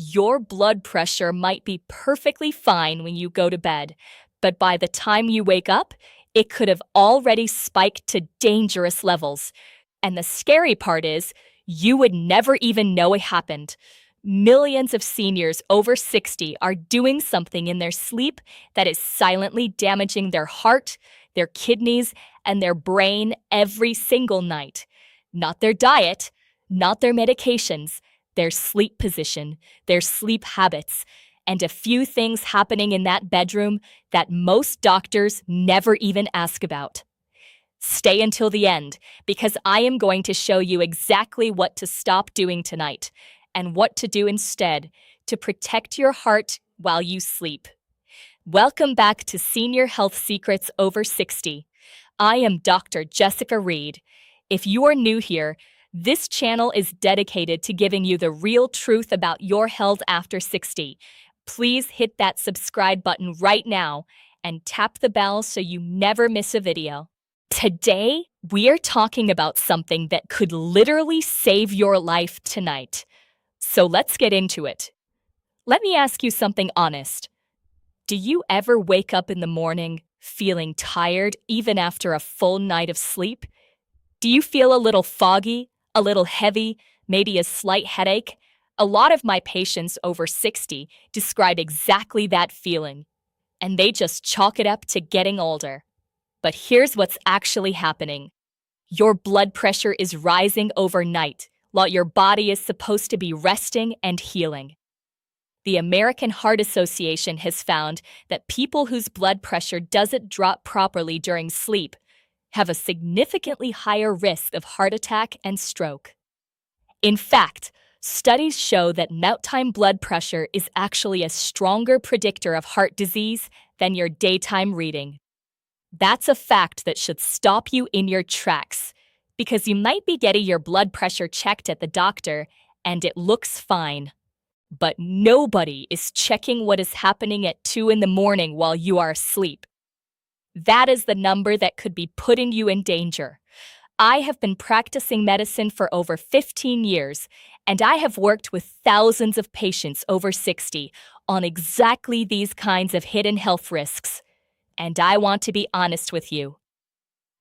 Your blood pressure might be perfectly fine when you go to bed, but by the time you wake up, it could have already spiked to dangerous levels. And the scary part is, you would never even know it happened. Millions of seniors over 60 are doing something in their sleep that is silently damaging their heart, their kidneys, and their brain every single night. Not their diet, not their medications, their sleep position, their sleep habits, and a few things happening in that bedroom that most doctors never even ask about. Stay until the end, because I am going to show you exactly what to stop doing tonight and what to do instead to protect your heart while you sleep. Welcome back to Senior Health Secrets Over 60. I am Dr. Jessica Reed. If you are new here, this channel is dedicated to giving you the real truth about your health after 60. Please hit that subscribe button right now and tap the bell so you never miss a video. Today, we are talking about something that could literally save your life tonight. So let's get into it. Let me ask you something honest. Do you ever wake up in the morning feeling tired even after a full night of sleep? Do you feel a little foggy, a little heavy, maybe a slight headache? A lot of my patients over 60 describe exactly that feeling, and they just chalk it up to getting older. But here's what's actually happening. Your blood pressure is rising overnight while your body is supposed to be resting and healing. The American Heart Association has found that people whose blood pressure doesn't drop properly during sleep have a significantly higher risk of heart attack and stroke. In fact, studies show that nighttime blood pressure is actually a stronger predictor of heart disease than your daytime reading. That's a fact that should stop you in your tracks, because you might be getting your blood pressure checked at the doctor and it looks fine. But nobody is checking what is happening at 2 in the morning while you are asleep. That is the number that could be putting you in danger. I have been practicing medicine for over 15 years, and I have worked with thousands of patients over 60 on exactly these kinds of hidden health risks. And I want to be honest with you.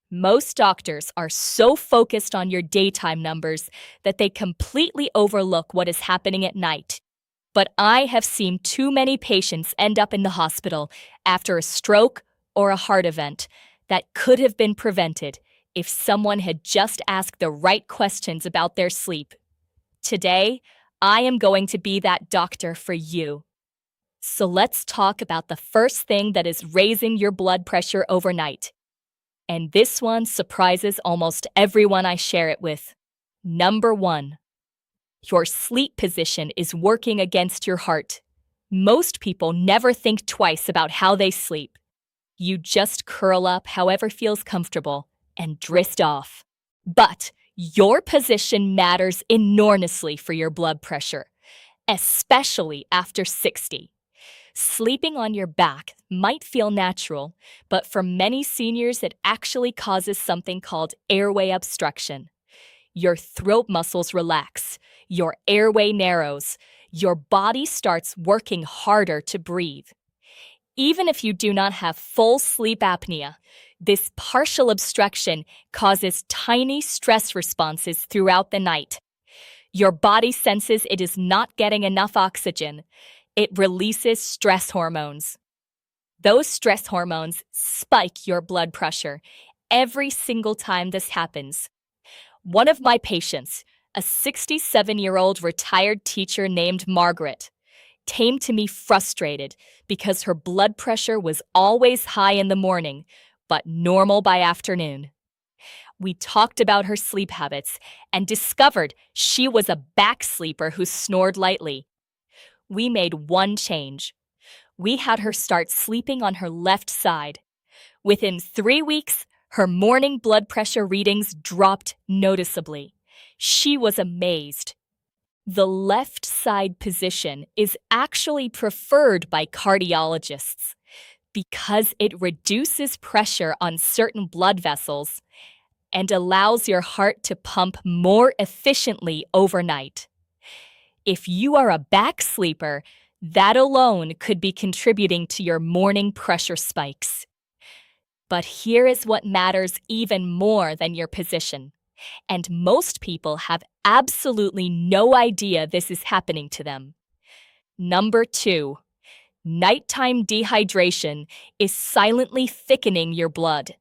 Most doctors are so focused on your daytime numbers that they completely overlook what is happening at night. But I have seen too many patients end up in the hospital after a stroke or a heart event that could have been prevented if someone had just asked the right questions about their sleep. Today, I am going to be that doctor for you. So let's talk about the first thing that is raising your blood pressure overnight. And this one surprises almost everyone I share it with. Number 1. Your sleep position is working against your heart. Most people never think twice about how they sleep. You just curl up however feels comfortable and drift off. But your position matters enormously for your blood pressure, especially after 60. Sleeping on your back might feel natural, but for many seniors it actually causes something called airway obstruction. Your throat muscles relax, your airway narrows, your body starts working harder to breathe. Even if you do not have full sleep apnea, this partial obstruction causes tiny stress responses throughout the night. Your body senses it is not getting enough oxygen. It releases stress hormones. Those stress hormones spike your blood pressure every single time this happens. One of my patients, a 67-year-old retired teacher named Margaret, came to me frustrated because her blood pressure was always high in the morning, but normal by afternoon. We talked about her sleep habits and discovered she was a back sleeper who snored lightly. We made one change. We had her start sleeping on her left side. Within 3 weeks, her morning blood pressure readings dropped noticeably. She was amazed. The left side position is actually preferred by cardiologists because it reduces pressure on certain blood vessels and allows your heart to pump more efficiently overnight. If you are a back sleeper, that alone could be contributing to your morning pressure spikes. But here is what matters even more than your position. And most people have absolutely no idea this is happening to them. Number 2, nighttime dehydration is silently thickening your blood.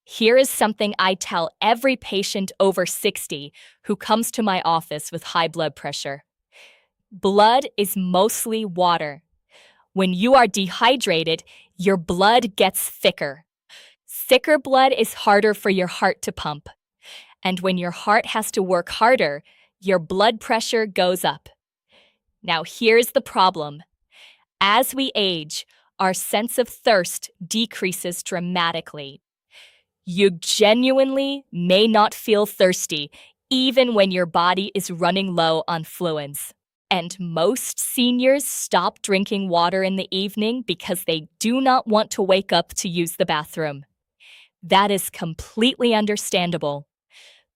Here is something I tell every patient over 60 who comes to my office with high blood pressure. Blood is mostly water. When you are dehydrated, your blood gets thicker. Thicker blood is harder for your heart to pump. And when your heart has to work harder, your blood pressure goes up. Now here's the problem. As we age, our sense of thirst decreases dramatically. You genuinely may not feel thirsty, even when your body is running low on fluids. And most seniors stop drinking water in the evening because they do not want to wake up to use the bathroom. That is completely understandable.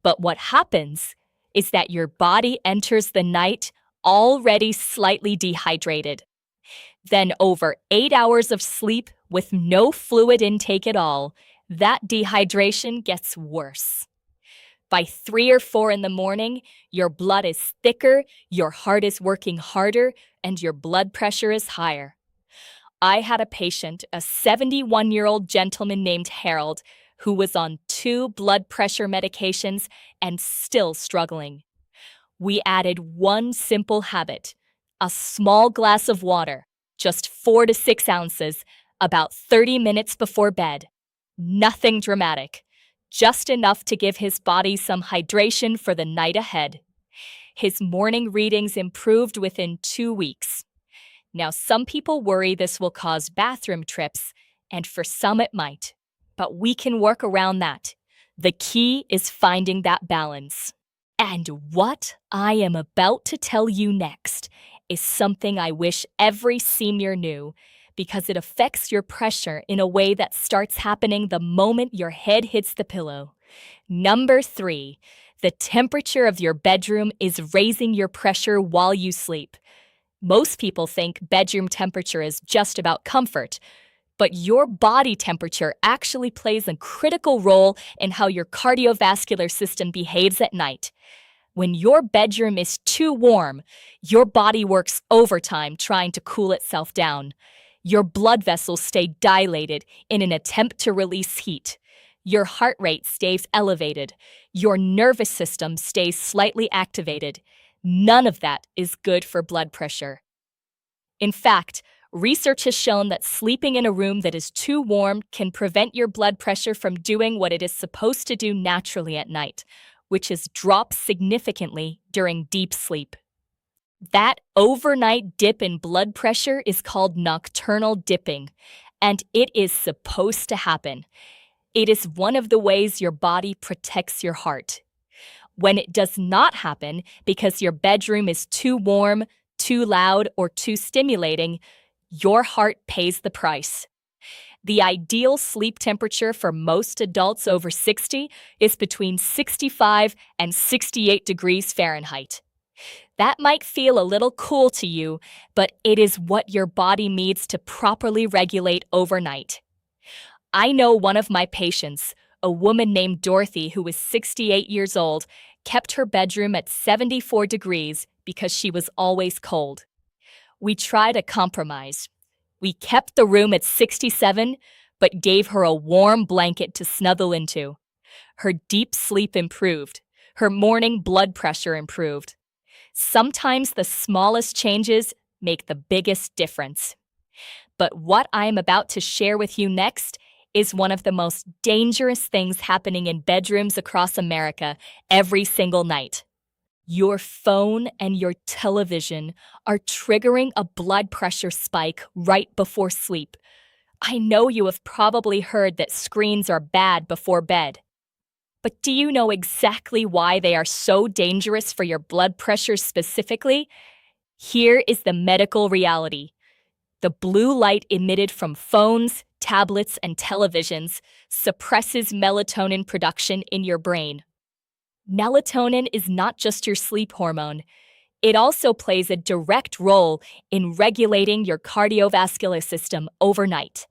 But what happens is that your body enters the night already slightly dehydrated. Then over 8 hours of sleep with no fluid intake at all, that dehydration gets worse. By 3 or 4 in the morning, your blood is thicker, your heart is working harder, and your blood pressure is higher. I had a patient, a 71-year-old gentleman named Harold, who was on 2 blood pressure medications and still struggling. We added one simple habit, a small glass of water, just 4 to 6 ounces, about 30 minutes before bed. Nothing dramatic, just enough to give his body some hydration for the night ahead. His morning readings improved within 2 weeks. Now, some people worry this will cause bathroom trips, and for some it might. But we can work around that. The key is finding that balance. And what I am about to tell you next is something I wish every senior knew, because it affects your pressure in a way that starts happening the moment your head hits the pillow. Number 3, the temperature of your bedroom is raising your pressure while you sleep. Most people think bedroom temperature is just about comfort, but your body temperature actually plays a critical role in how your cardiovascular system behaves at night. When your bedroom is too warm, your body works overtime trying to cool itself down. Your blood vessels stay dilated in an attempt to release heat. Your heart rate stays elevated. Your nervous system stays slightly activated. None of that is good for blood pressure. In fact, research has shown that sleeping in a room that is too warm can prevent your blood pressure from doing what it is supposed to do naturally at night, which is drop significantly during deep sleep. That overnight dip in blood pressure is called nocturnal dipping, and it is supposed to happen. It is one of the ways your body protects your heart. When it does not happen because your bedroom is too warm, too loud, or too stimulating, your heart pays the price. The ideal sleep temperature for most adults over 60 is between 65 and 68 degrees Fahrenheit. That might feel a little cool to you, but it is what your body needs to properly regulate overnight. I know one of my patients, a woman named Dorothy who was 68 years old, kept her bedroom at 74 degrees because she was always cold. We tried a compromise. We kept the room at 67, but gave her a warm blanket to snuggle into. Her deep sleep improved. Her morning blood pressure improved. Sometimes the smallest changes make the biggest difference. But what I am about to share with you next is one of the most dangerous things happening in bedrooms across America every single night. Your phone and your television are triggering a blood pressure spike right before sleep. I know you have probably heard that screens are bad before bed. But do you know exactly why they are so dangerous for your blood pressure specifically? Here is the medical reality. The blue light emitted from phones, tablets, and televisions suppresses melatonin production in your brain. Melatonin is not just your sleep hormone. It also plays a direct role in regulating your cardiovascular system overnight.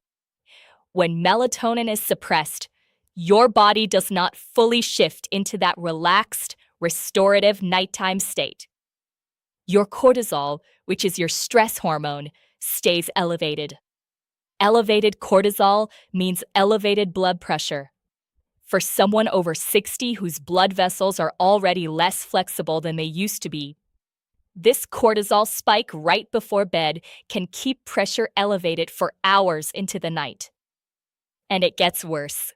When melatonin is suppressed, your body does not fully shift into that relaxed, restorative nighttime state. Your cortisol, which is your stress hormone, stays elevated. Elevated cortisol means elevated blood pressure. For someone over 60 whose blood vessels are already less flexible than they used to be, this cortisol spike right before bed can keep pressure elevated for hours into the night. And it gets worse.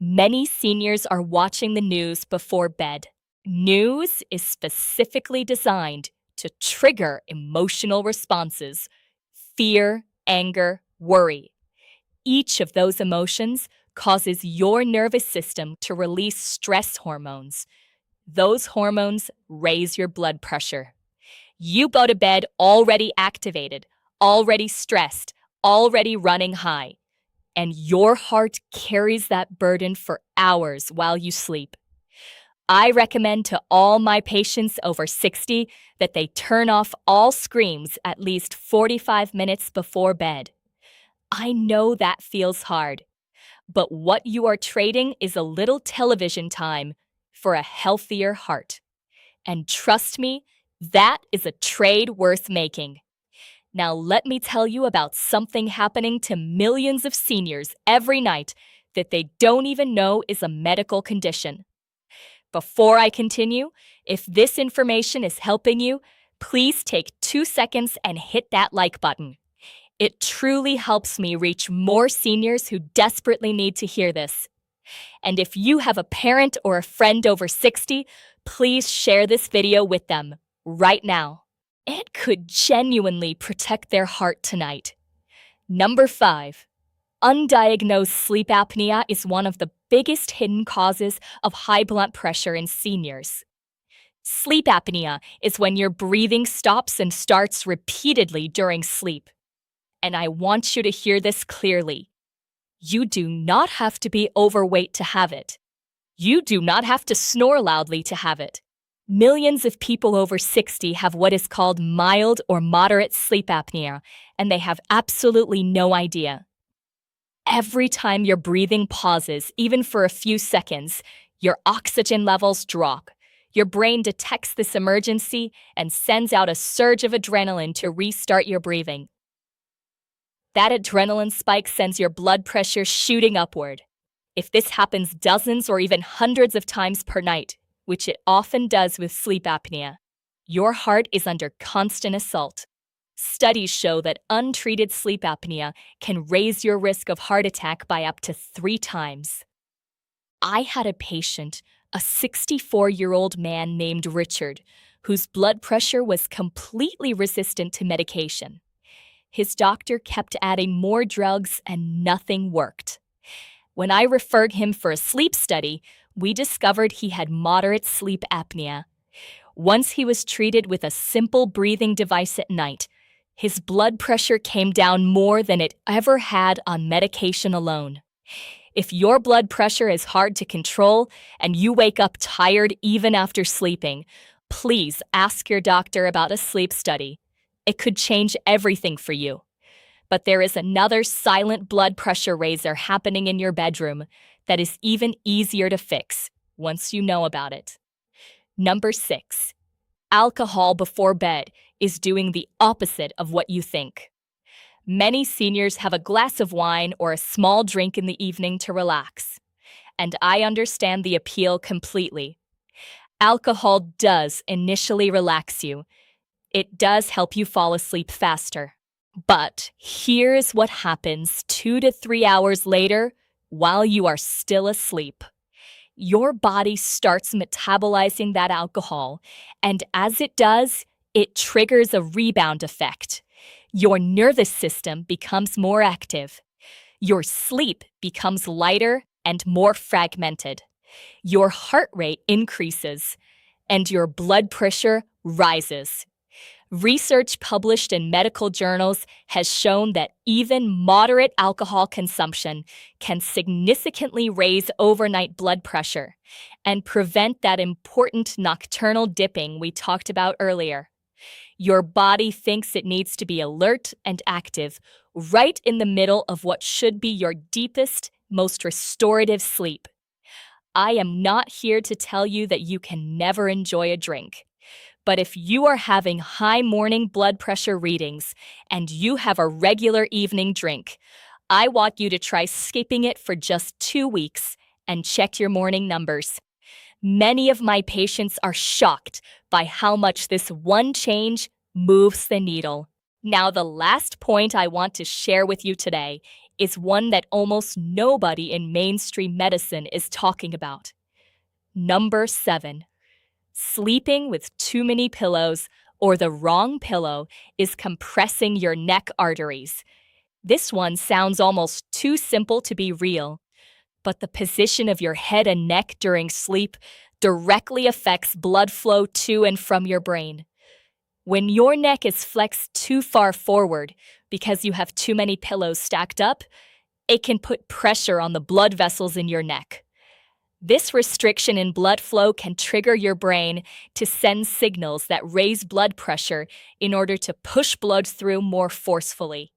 Many seniors are watching the news before bed. News is specifically designed to trigger emotional responses: fear, anger, worry. Each of those emotions causes your nervous system to release stress hormones. Those hormones raise your blood pressure. You go to bed already activated, already stressed, already running high, and your heart carries that burden for hours while you sleep. I recommend to all my patients over 60 that they turn off all screens at least 45 minutes before bed. I know that feels hard, but what you are trading is a little television time for a healthier heart. And trust me, that is a trade worth making. Now let me tell you about something happening to millions of seniors every night that they don't even know is a medical condition. Before I continue, if this information is helping you, please take 2 seconds and hit that like button. It truly helps me reach more seniors who desperately need to hear this. And if you have a parent or a friend over 60, please share this video with them right now. It could genuinely protect their heart tonight. Number 5. Undiagnosed sleep apnea is one of the biggest hidden causes of high blood pressure in seniors. Sleep apnea is when your breathing stops and starts repeatedly during sleep. And I want you to hear this clearly. You do not have to be overweight to have it. You do not have to snore loudly to have it. Millions of people over 60 have what is called mild or moderate sleep apnea, and they have absolutely no idea. Every time your breathing pauses, even for a few seconds, your oxygen levels drop. Your brain detects this emergency and sends out a surge of adrenaline to restart your breathing. That adrenaline spike sends your blood pressure shooting upward. If this happens dozens or even hundreds of times per night, which it often does with sleep apnea, your heart is under constant assault. Studies show that untreated sleep apnea can raise your risk of heart attack by up to 3 times. I had a patient, a 64-year-old man named Richard, whose blood pressure was completely resistant to medication. His doctor kept adding more drugs and nothing worked. When I referred him for a sleep study, we discovered he had moderate sleep apnea. Once he was treated with a simple breathing device at night, his blood pressure came down more than it ever had on medication alone. If your blood pressure is hard to control and you wake up tired even after sleeping, please ask your doctor about a sleep study. It could change everything for you. But there is another silent blood pressure raiser happening in your bedroom that is even easier to fix once you know about it. Number 6. Alcohol before bed is doing the opposite of what you think. Many seniors have a glass of wine or a small drink in the evening to relax, and I understand the appeal completely. Alcohol does initially relax you. It does help you fall asleep faster. But here's what happens 2 to 3 hours later while you are still asleep. Your body starts metabolizing that alcohol, and as it does, it triggers a rebound effect. Your nervous system becomes more active. Your sleep becomes lighter and more fragmented. Your heart rate increases, and your blood pressure rises. Research published in medical journals has shown that even moderate alcohol consumption can significantly raise overnight blood pressure and prevent that important nocturnal dipping we talked about earlier. Your body thinks it needs to be alert and active right in the middle of what should be your deepest, most restorative sleep. I am not here to tell you that you can never enjoy a drink. But if you are having high morning blood pressure readings and you have a regular evening drink, I want you to try skipping it for just 2 weeks and check your morning numbers. Many of my patients are shocked by how much this one change moves the needle. Now, the last point I want to share with you today is one that almost nobody in mainstream medicine is talking about. Number 7. Sleeping with too many pillows or the wrong pillow is compressing your neck arteries. This one sounds almost too simple to be real, but the position of your head and neck during sleep directly affects blood flow to and from your brain. When your neck is flexed too far forward because you have too many pillows stacked up, it can put pressure on the blood vessels in your neck. This restriction in blood flow can trigger your brain to send signals that raise blood pressure in order to push blood through more forcefully.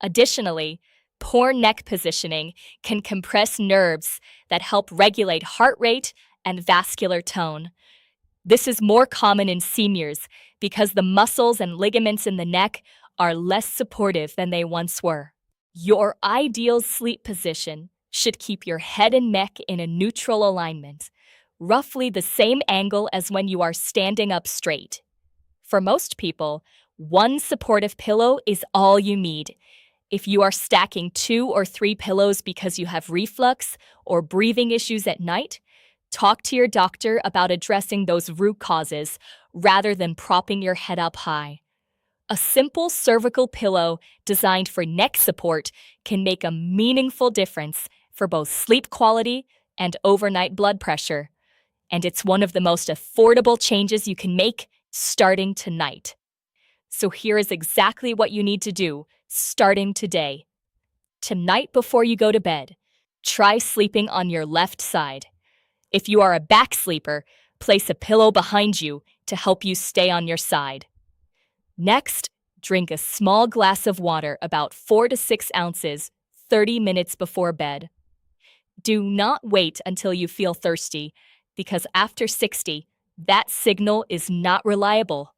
Additionally, poor neck positioning can compress nerves that help regulate heart rate and vascular tone. This is more common in seniors because the muscles and ligaments in the neck are less supportive than they once were. Your ideal sleep position should keep your head and neck in a neutral alignment, roughly the same angle as when you are standing up straight. For most people, one supportive pillow is all you need. If you are stacking 2 or 3 pillows because you have reflux or breathing issues at night, talk to your doctor about addressing those root causes rather than propping your head up high. A simple cervical pillow designed for neck support can make a meaningful difference for both sleep quality and overnight blood pressure. And it's one of the most affordable changes you can make starting tonight. So here is exactly what you need to do starting today. Tonight before you go to bed, try sleeping on your left side. If you are a back sleeper, place a pillow behind you to help you stay on your side. Next, drink a small glass of water about 4 to 6 ounces 30 minutes before bed. Do not wait until you feel thirsty, because after 60, that signal is not reliable.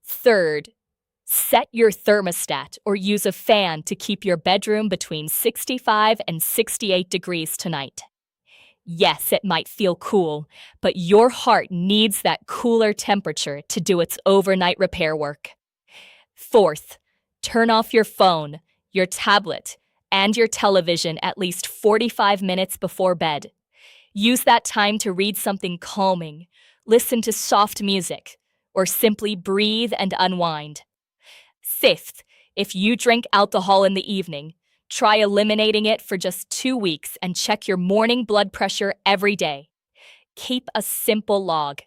Third, set your thermostat or use a fan to keep your bedroom between 65 and 68 degrees tonight. Yes, it might feel cool, but your heart needs that cooler temperature to do its overnight repair work. Fourth, turn off your phone, your tablet, and your television at least 45 minutes before bed. Use that time to read something calming, listen to soft music, or simply breathe and unwind. Fifth, if you drink alcohol in the evening, try eliminating it for just 2 weeks and check your morning blood pressure every day. Keep a simple log.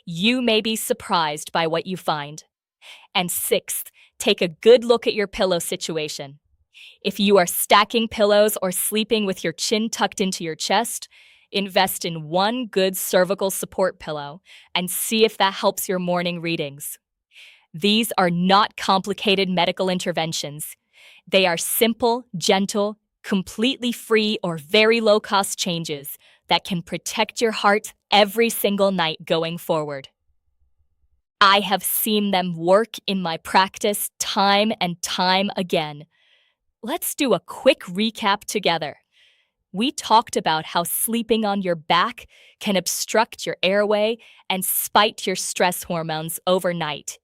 You may be surprised by what you find. And sixth, take a good look at your pillow situation. If you are stacking pillows or sleeping with your chin tucked into your chest, invest in one good cervical support pillow and see if that helps your morning readings. These are not complicated medical interventions. They are simple, gentle, completely free or very low-cost changes that can protect your heart every single night going forward. I have seen them work in my practice time and time again. Let's do a quick recap together. We talked about how sleeping on your back can obstruct your airway and spike your stress hormones overnight.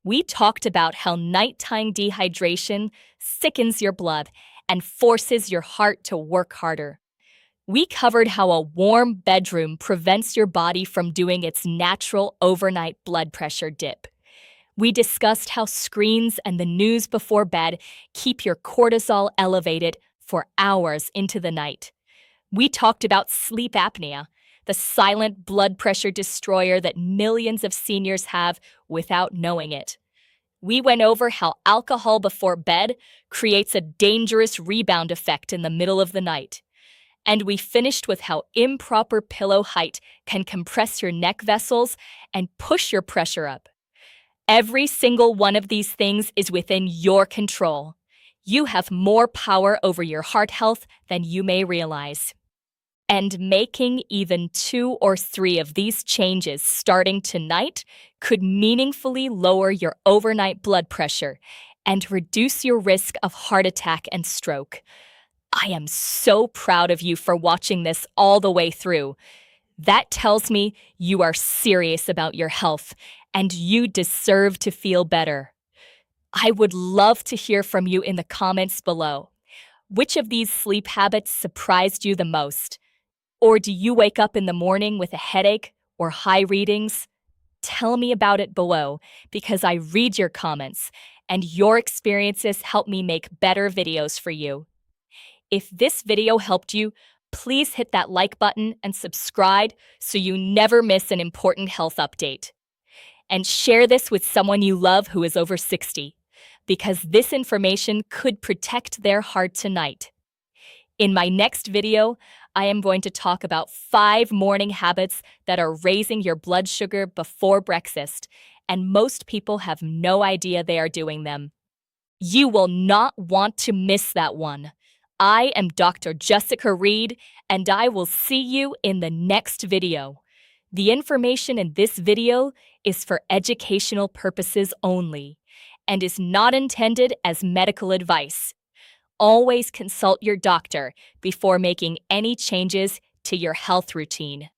We talked about how nighttime dehydration thickens your blood and forces your heart to work harder. We covered how a warm bedroom prevents your body from doing its natural overnight blood pressure dip. We discussed how screens and the news before bed keep your cortisol elevated for hours into the night. We talked about sleep apnea, the silent blood pressure destroyer that millions of seniors have without knowing it. We went over how alcohol before bed creates a dangerous rebound effect in the middle of the night. And we finished with how improper pillow height can compress your neck vessels and push your pressure up. Every single one of these things is within your control. You have more power over your heart health than you may realize. And making even 2 or 3 of these changes starting tonight could meaningfully lower your overnight blood pressure and reduce your risk of heart attack and stroke. I am so proud of you for watching this all the way through. That tells me you are serious about your health and you deserve to feel better. I would love to hear from you in the comments below. Which of these sleep habits surprised you the most? Or do you wake up in the morning with a headache or high readings? Tell me about it below because I read your comments and your experiences help me make better videos for you. If this video helped you, please hit that like button and subscribe so you never miss an important health update. And share this with someone you love who is over 60, because this information could protect their heart tonight. In my next video, I am going to talk about 5 morning habits that are raising your blood sugar before breakfast, and most people have no idea they are doing them. You will not want to miss that one. I am Dr. Jessica Reed, and I will see you in the next video. The information in this video is for educational purposes only and is not intended as medical advice. Always consult your doctor before making any changes to your health routine.